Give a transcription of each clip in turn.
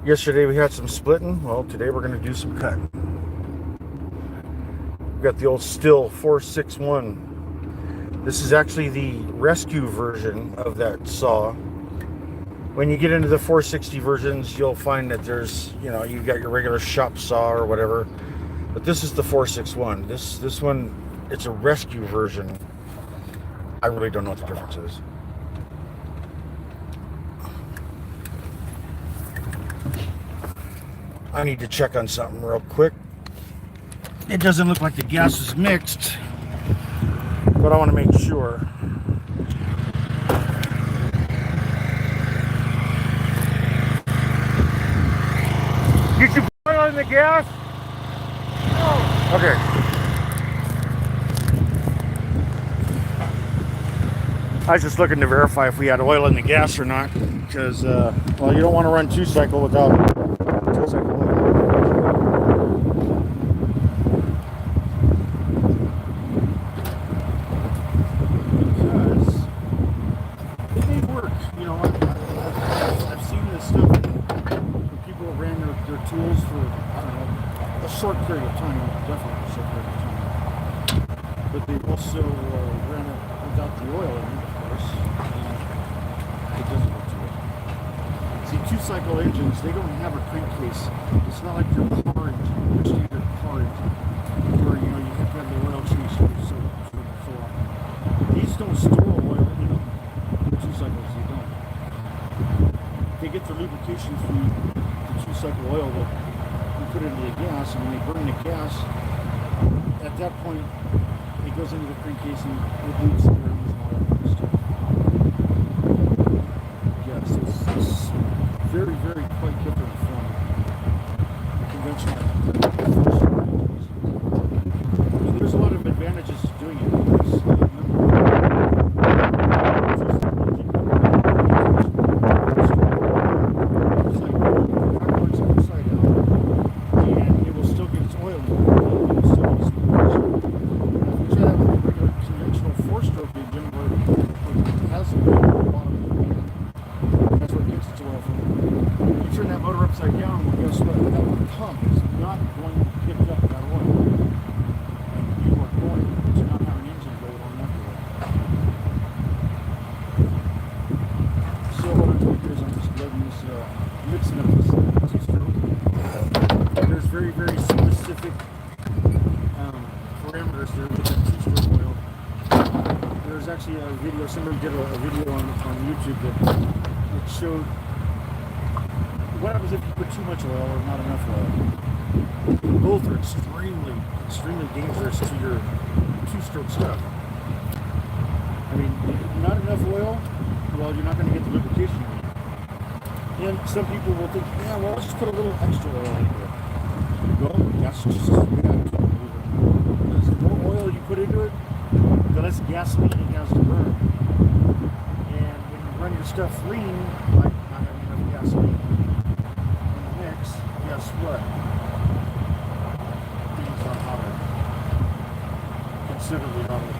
Yesterday we had some splitting. Well, today we're going to do some cutting. We've got the old Stihl 461. This is actually the rescue version of that saw. When you get into the 460 versions, you'll find that there's, you've got your regular shop saw or whatever. But this is the 461. This one, it's a rescue version. I really don't know what the difference is. I need to check on something real quick. It doesn't look like the gas is mixed, but I want to make sure. Did you put oil in the gas? No. Okay. I was just looking to verify if we had oil in the gas or not, because, well, you don't want to run two-cycle without two-cycle oil. Because it may work, I've seen this stuff when people ran their tools for, I don't know, a short period of time, definitely a short period of time. But they also ran it without the oil in it, of course, and it doesn't work too well. See, two-cycle engines, they don't have a crankcase. It's not like your car engine, your standard car engine, where, you have to have the oil change so often. These don't store oil in them. Two-cycles, they don't. They get their lubrication through the two-cycle oil that you put into the gas, and when they burn the gas, at that point, it goes into the crankcase and it lubes the rings and all that kind of stuff. Yes, it's very, very quite different from conventional first engines. And there's a lot of advantages to doing it. Because, very, very specific parameters there with that two-stroke oil. There's actually a video, somebody did a video on YouTube that showed what happens if you put too much oil or not enough oil. Both are extremely, extremely dangerous to your two-stroke stuff. I mean, not enough oil, well, you're not going to get the lubrication you need. And some people will think, yeah, well, let's just put a little extra oil in here. Well, that's just as bad. The more oil you put into it, the less gasoline it has to burn. And when you run your stuff lean, like not having enough gasoline in the mix, guess what? Things are hotter. Considerably hotter.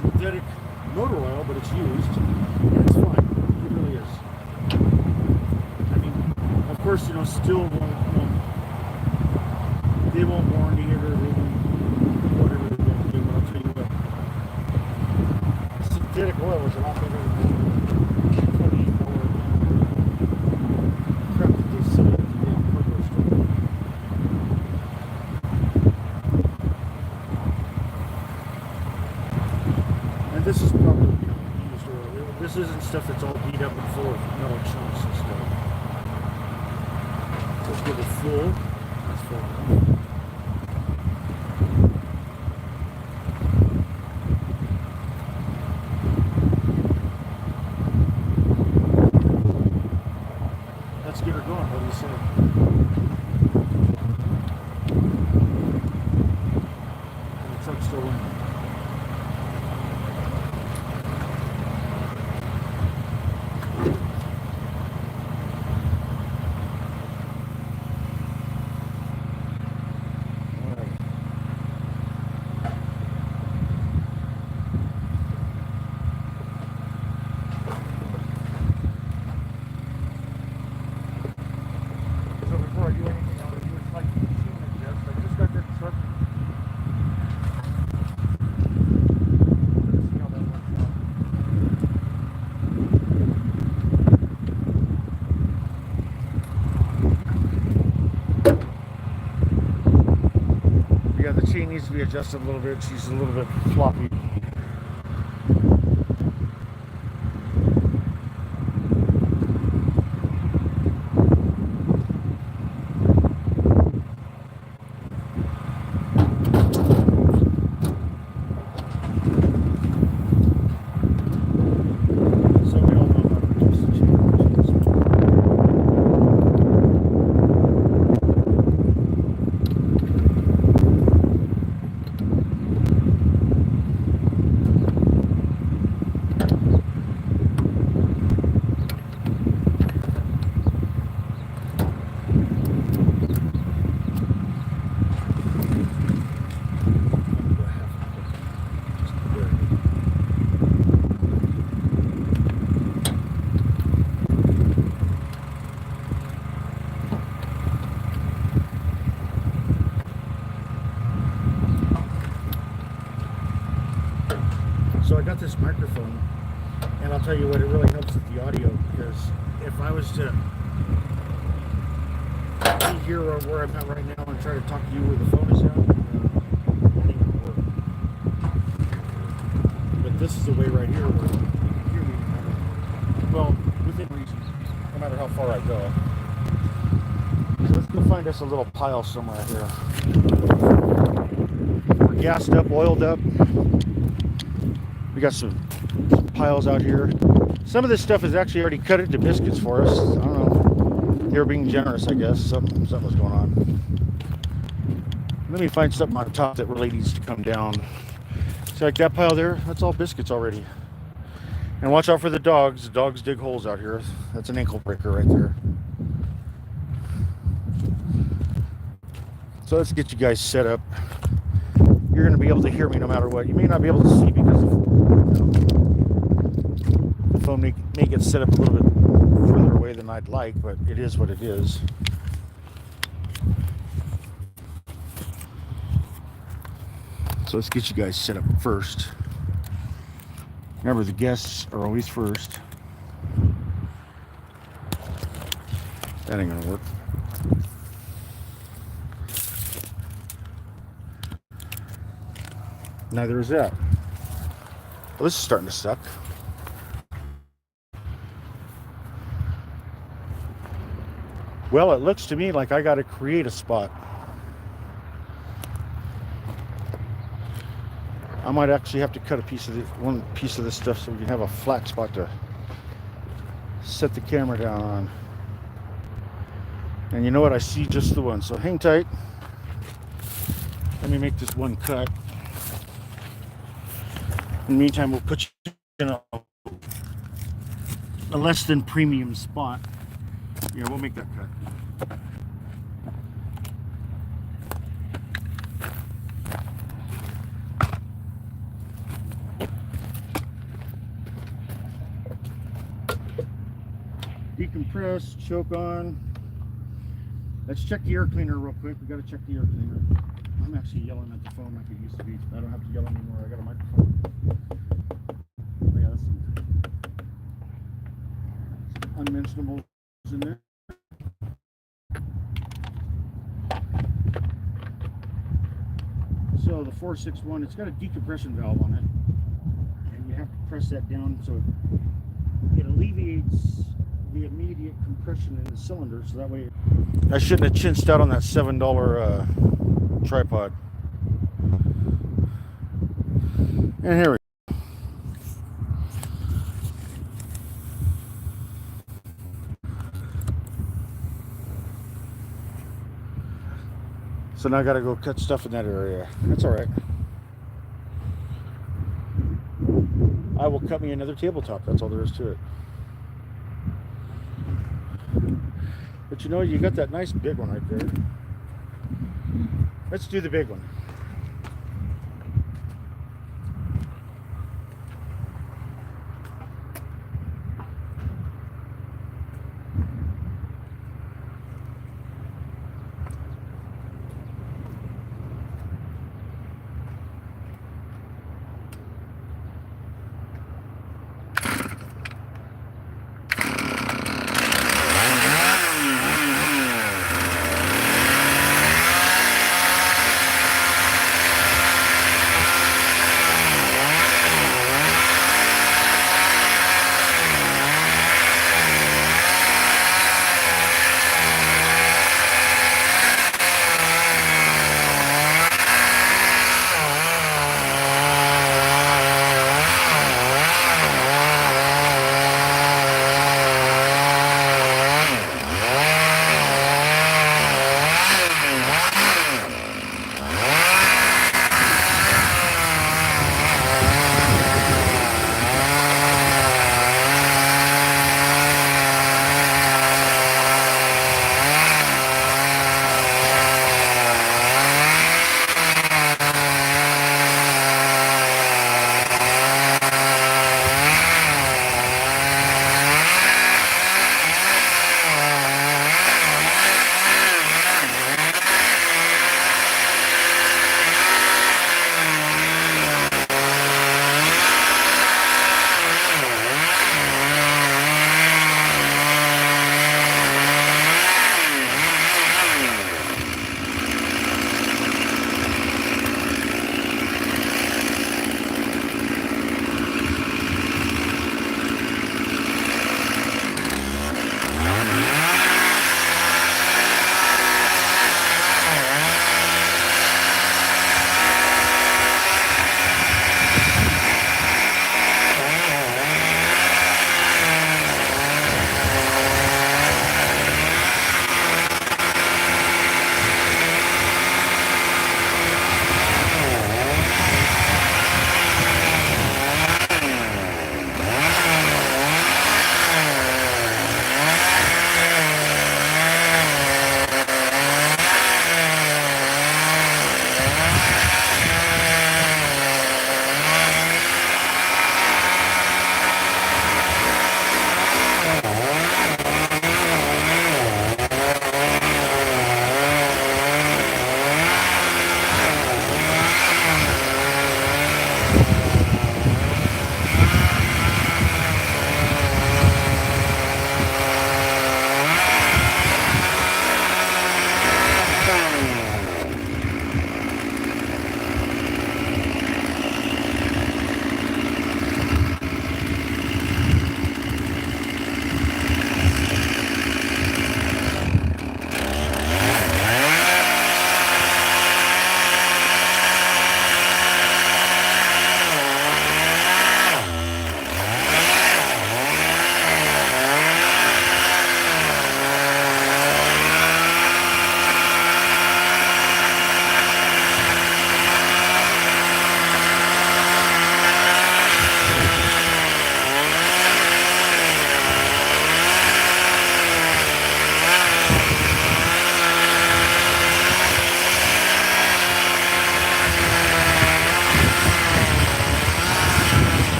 synthetic motor oil, but it's used, and it's fine. It really is. I mean, of course, Stihl they won't warranty it, or they won't whatever they're going to do. But I'll tell you what, synthetic oil is a lot better than crap that they sell at the damn hardware store. And this is probably used oil. This isn't stuff that's all beat up and full of metal chunks and stuff. Let's give it full. That's full. Let's get her going. What do you say? And the truck's still in. Before I do anything, I'll do it like I just got that truck. Let's see how that works out. Yeah, the chain needs to be adjusted a little bit. She's a little bit floppy. So I got this microphone, and I'll tell you what, it really helps with the audio, because if I was to be here where I'm at right now and try to talk to you where the phone is at, it ain't gonna work. But this is the way right here where you can hear me within reason, no matter how far I go. So let's go find us a little pile somewhere here. We're gassed up, oiled up. We got some piles out here. Some of this stuff is actually already cut into biscuits for us. I don't know. They were being generous, I guess. Something was going on. Let me find something on top that really needs to come down. See, like that pile there? That's all biscuits already. And watch out for the dogs. The dogs dig holes out here. That's an ankle breaker right there. So let's get you guys set up. You're going to be able to hear me no matter what. You may not be able to see because the phone may get set up a little bit further away than I'd like, but it is what it is. So let's get you guys set up first. Remember, the guests are always first. That ain't going to work. Neither is that. Well, this is starting to suck. Well, it looks to me like I got to create a spot. I might actually have to cut one piece of this stuff so we can have a flat spot to set the camera down on. And you know what? I see just the one. So hang tight. Let me make this one cut. In the meantime, we'll put you in a less than premium spot. Yeah, we'll make that cut. compress, choke on. Let's check the air cleaner real quick. We got to check the air cleaner. I'm actually yelling at the phone like it used to be. I don't have to yell anymore. I got a microphone. Oh, yeah, that's some unmentionables in there. So the 461, it's got a decompression valve on it, and you have to press that down so it alleviates the immediate compression in the cylinder, so that way I shouldn't have chinched out on that $7 tripod. And here we go. So now I gotta go cut stuff in that area. That's all right. I will cut me another tabletop. That's all there is to it. But you know, you got that nice big one right there. Let's do the big one.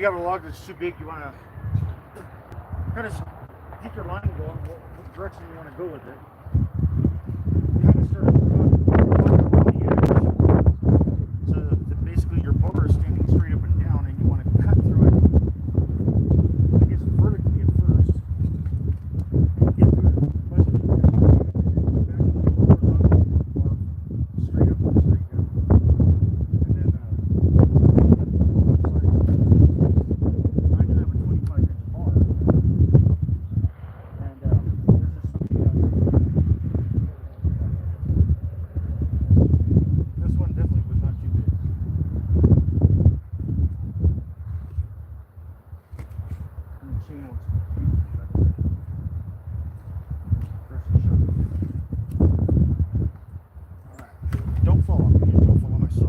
you got a log that's too big, you want to kind of keep your line going, what direction you want to go with it. You kind of start around the edge, so that basically your bar is standing straight up and down, and you want to cut through it, I guess vertically at first, and get through it back to the bar, straight up and straight down, and then I do have a 25-inch bar, and there's just something down there. This one definitely was not too big. And the chain looks beautiful back there. Press the shut. Alright. Don't fall on me. Don't fall on my saw.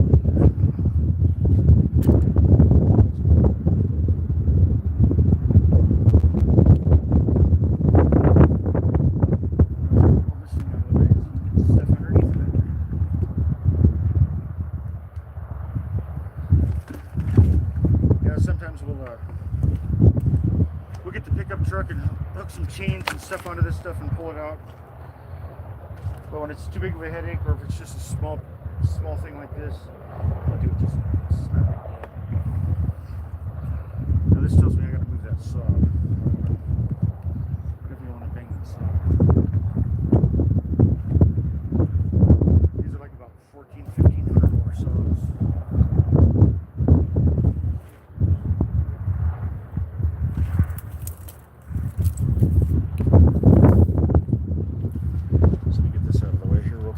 Sometimes we'll get the pickup truck and hook some chains and stuff onto this stuff and pull it out. But when it's too big of a headache, or if it's just a small thing like this, I'll do it just snap it. Now this tells me I got to move that saw. Definitely want to bang that saw. These are like about $1,400-$1,500 saws.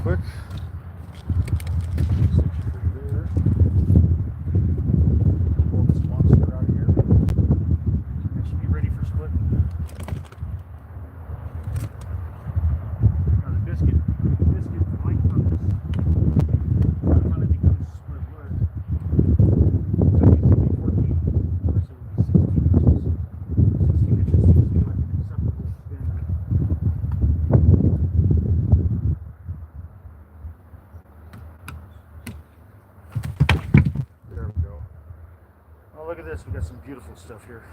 Quick. Pull this monster out of here. It should be ready for splitting. Now the biscuit length on this finally becomes split wood. So it used to be 14, the rest of it would be 16 inches. 16 inches seems to be like an acceptable standard. Oh, look at this. We got some beautiful stuff here.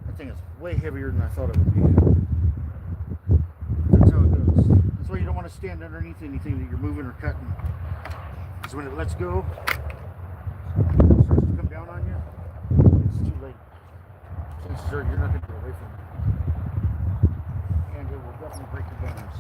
That thing is way heavier than I thought it would be. That's how it goes. That's why you don't want to stand underneath anything that you're moving or cutting. Because when it lets go, it starts to come down on you. It's too late. Chances are you're not going to get away from it. And it will definitely break your bones.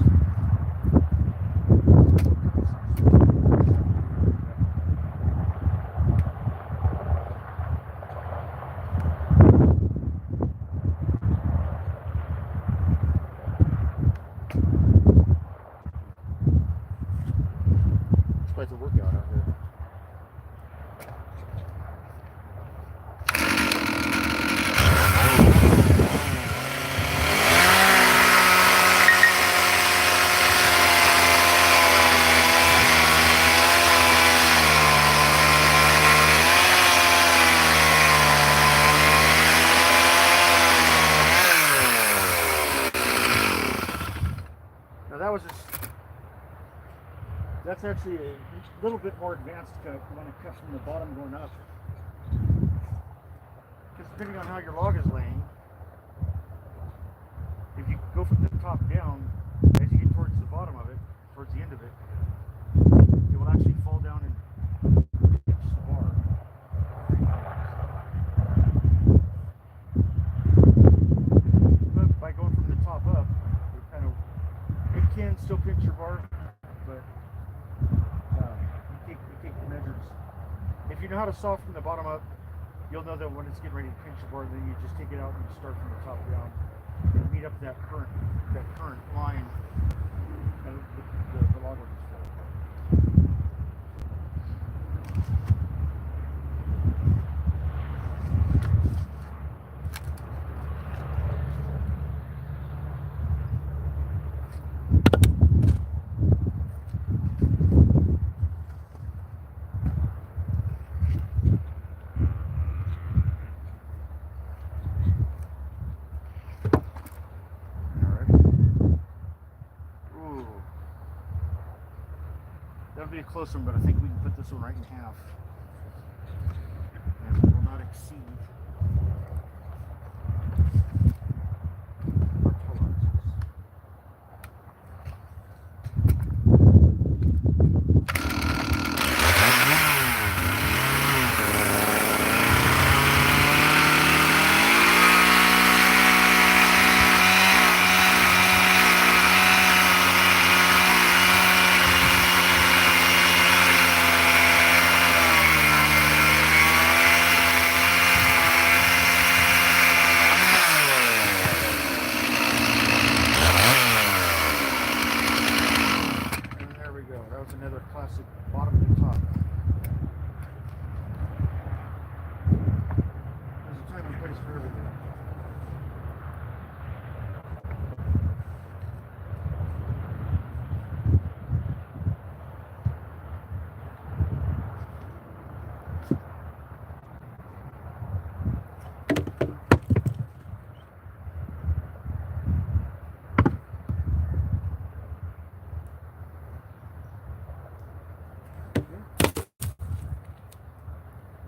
It's quite the workout out there. That's actually a little bit more advanced cut. You want to cut from the bottom going up. Because depending on how your log is laying, if you go from the top down, as you get towards the bottom of it, towards the end of it, it will actually fall down and pinch the bar. But by going from the top up, it can still pinch your bar, but you take the measures. If you know how to saw from the bottom up, you'll know that when it's getting ready to pinch your bar, then you just take it out and you start from the top down and meet up that current line, and the log will just fall. be a close one, but I think we can put this one right in half. And it will not exceed our tolerances. Another classic bottom to top. There's a time and place for everything.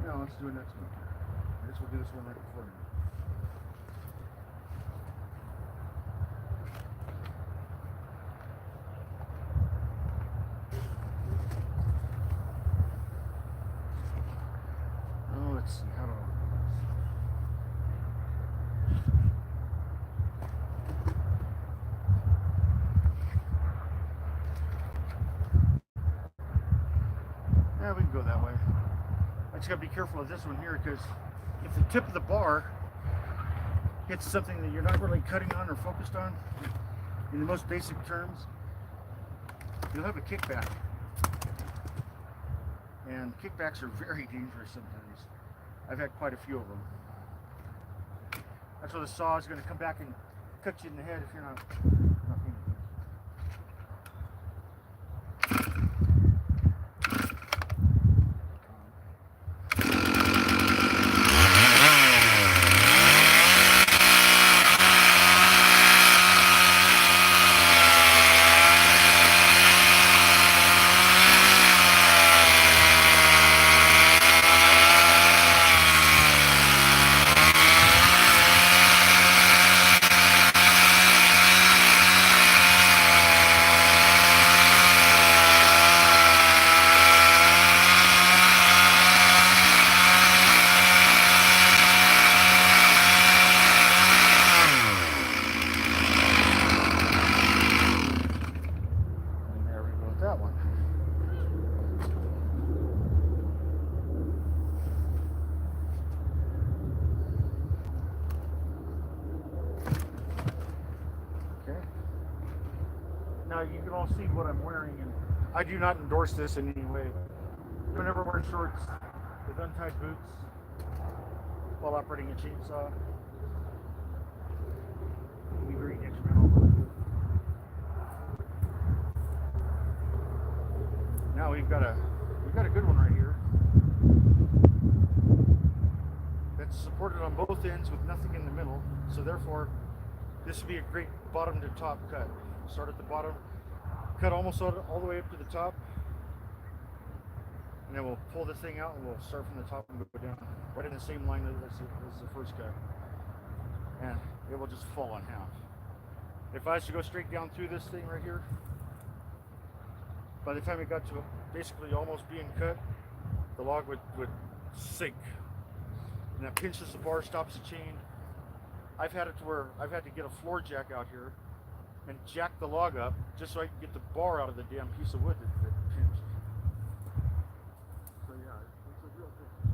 Now let's do a next one. I guess we'll do this one right before now. Oh, let's see. How do I do this? Yeah, we can go that way. I just gotta be careful of this one here, because if the tip of the bar hits something that you're not really cutting on or focused on, in the most basic terms, you'll have a kickback. And kickbacks are very dangerous sometimes. I've had quite a few of them. That's where the saw is going to come back and cut you in the head if you're not paying attention. Now you can all see what I'm wearing, and I do not endorse this in any way. Don't ever wear shorts with untied boots while operating a chainsaw. It can be very detrimental. Now we've got a good one right here that's supported on both ends with nothing in the middle. So therefore, this would be a great bottom to top cut. Start at the bottom, cut almost all the way up to the top, and then we'll pull this thing out and we'll start from the top and go down right in the same line as the first cut, and it will just fall in half. If I was to go straight down through this thing right here, by the time it got to basically almost being cut, the log would sink, and that pinches the bar, stops the chain. I've had it to where I've had to get a floor jack out here and jack the log up just so I can get the bar out of the damn piece of wood that pinched. So yeah, it's a real thing.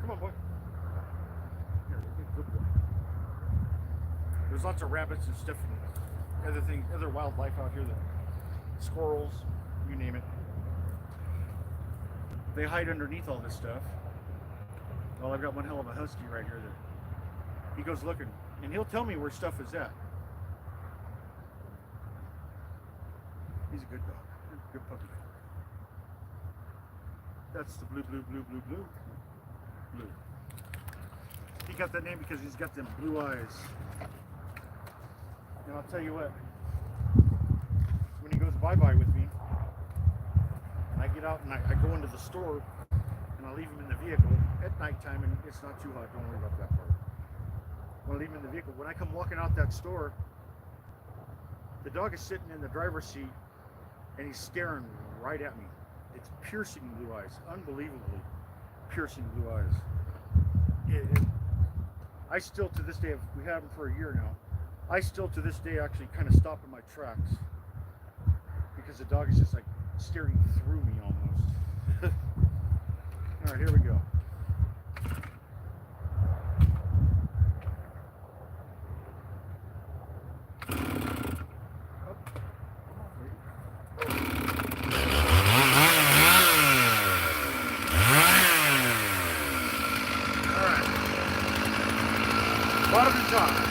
Come on, boy. Here, good boy. There's lots of rabbits and stuff and other things, other wildlife out here. That squirrels, you name it. They hide underneath all this stuff. Well, I've got one hell of a husky right here that he goes looking, and he'll tell me where stuff is at. He's a good dog, good puppy. That's the blue. He got that name because he's got them blue eyes. And I'll tell you what, when he goes bye-bye with me, and I get out and I go into the store, and I leave him in the vehicle at nighttime, and it's not too hot, don't worry about that part. When I leave him in the vehicle, when I come walking out that store, the dog is sitting in the driver's seat, and he's staring right at me. It's piercing blue eyes, unbelievably piercing blue eyes. I still, to this day, we have him for a year now, I still, to this day, actually kind of stop in my tracks because the dog is just like staring through me almost. All right, here we go. Bottom and top.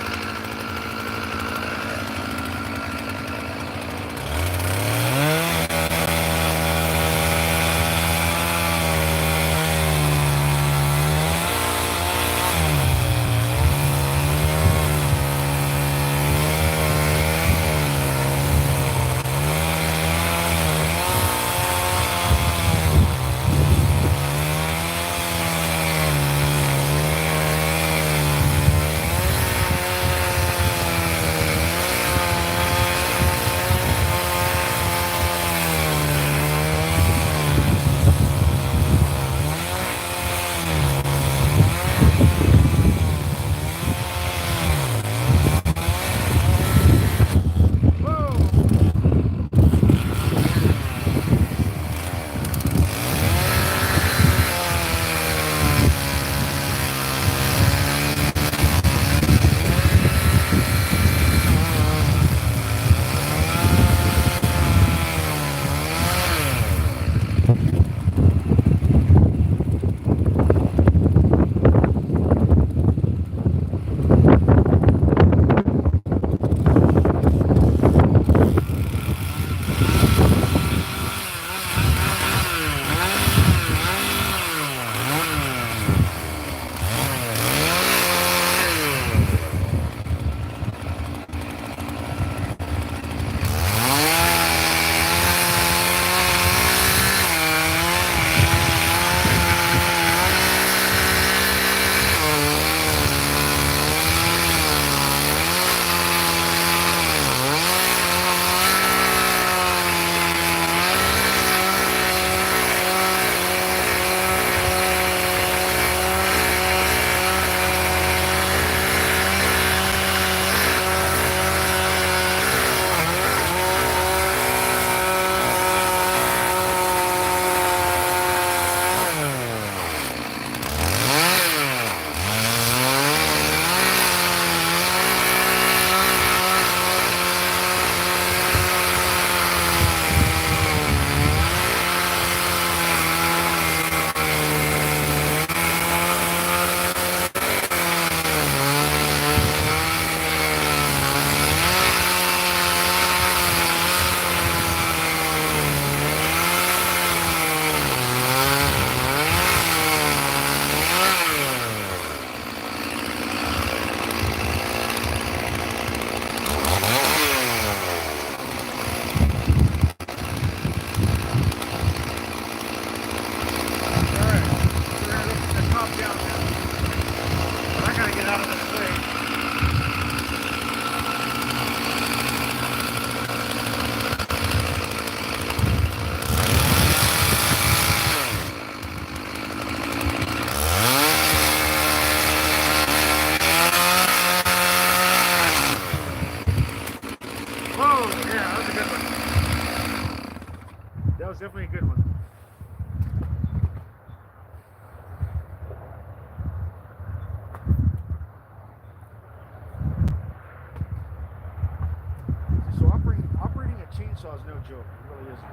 chainsaw is no joke. It really isn't.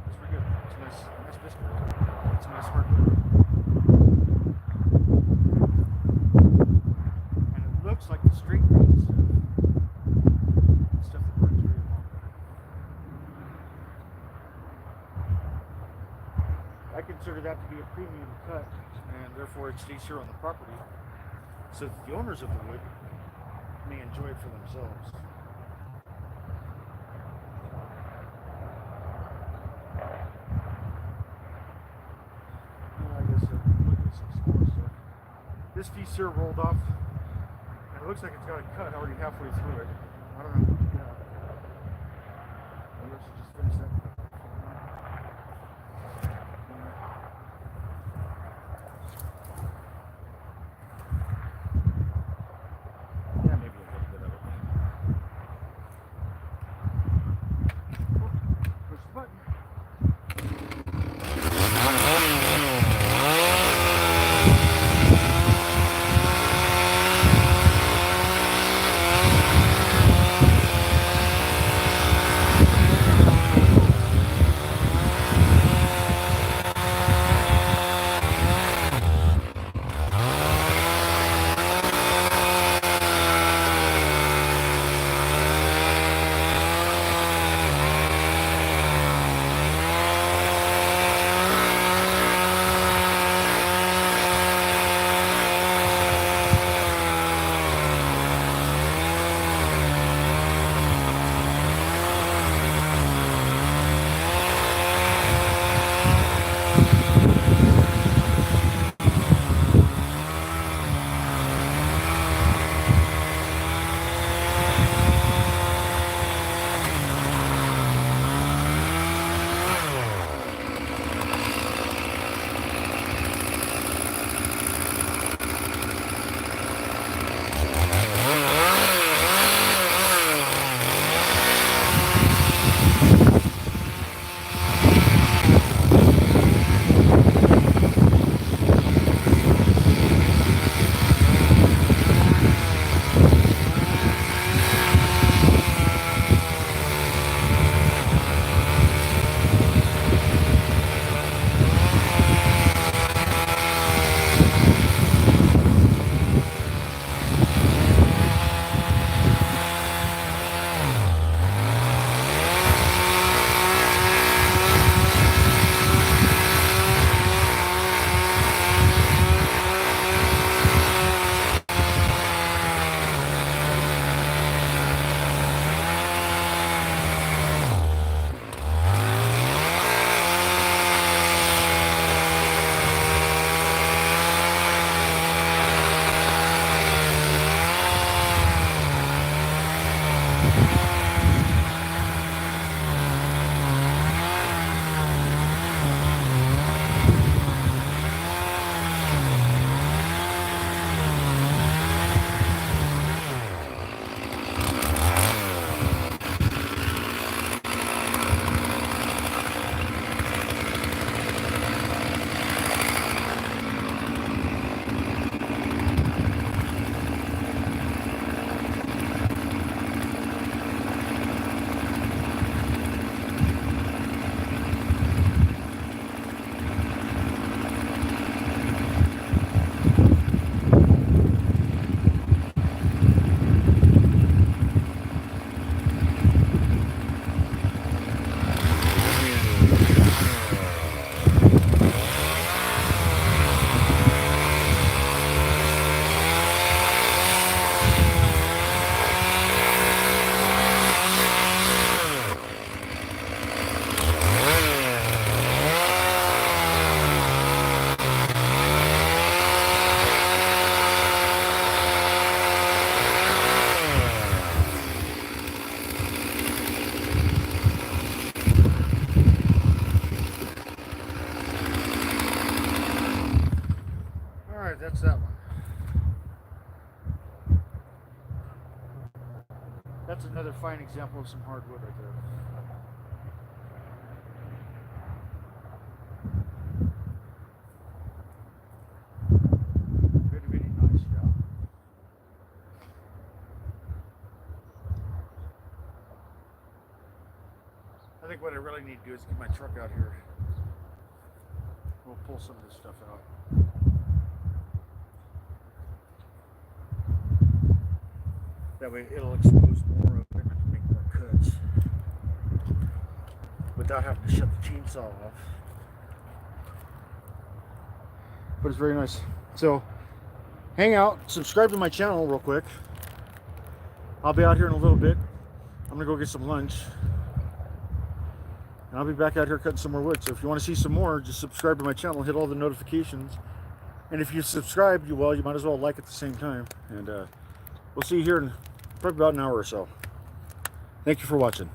That's pretty good. It's a nice biscuit. It's a nice hardwood. And it looks like the straight green stuff that burns really long. I consider that to be a premium cut, and therefore it stays here on the property, so that the owners of the wood may enjoy it for themselves. I guess look at some small stuff. This piece here rolled off, and it looks like it's got a cut already halfway through it. I don't know. Yeah. Maybe I should just finish that. Yeah, maybe a little bit of it. Push the button. That's that one. That's another fine example of some hardwood right there. think what I really need to do is get my truck out here. We'll pull some of this stuff out. That way it'll expose more of it and make more cuts without having to shut the chainsaw off. But it's very nice. So hang out, subscribe to my channel real quick. I'll be out here in a little bit. I'm gonna go get some lunch. And I'll be back out here cutting some more wood. So if you want to see some more, just subscribe to my channel, hit all the notifications. And if you subscribe, you might as well like at the same time. And we'll see you here in probably about an hour or so. Thank you for watching.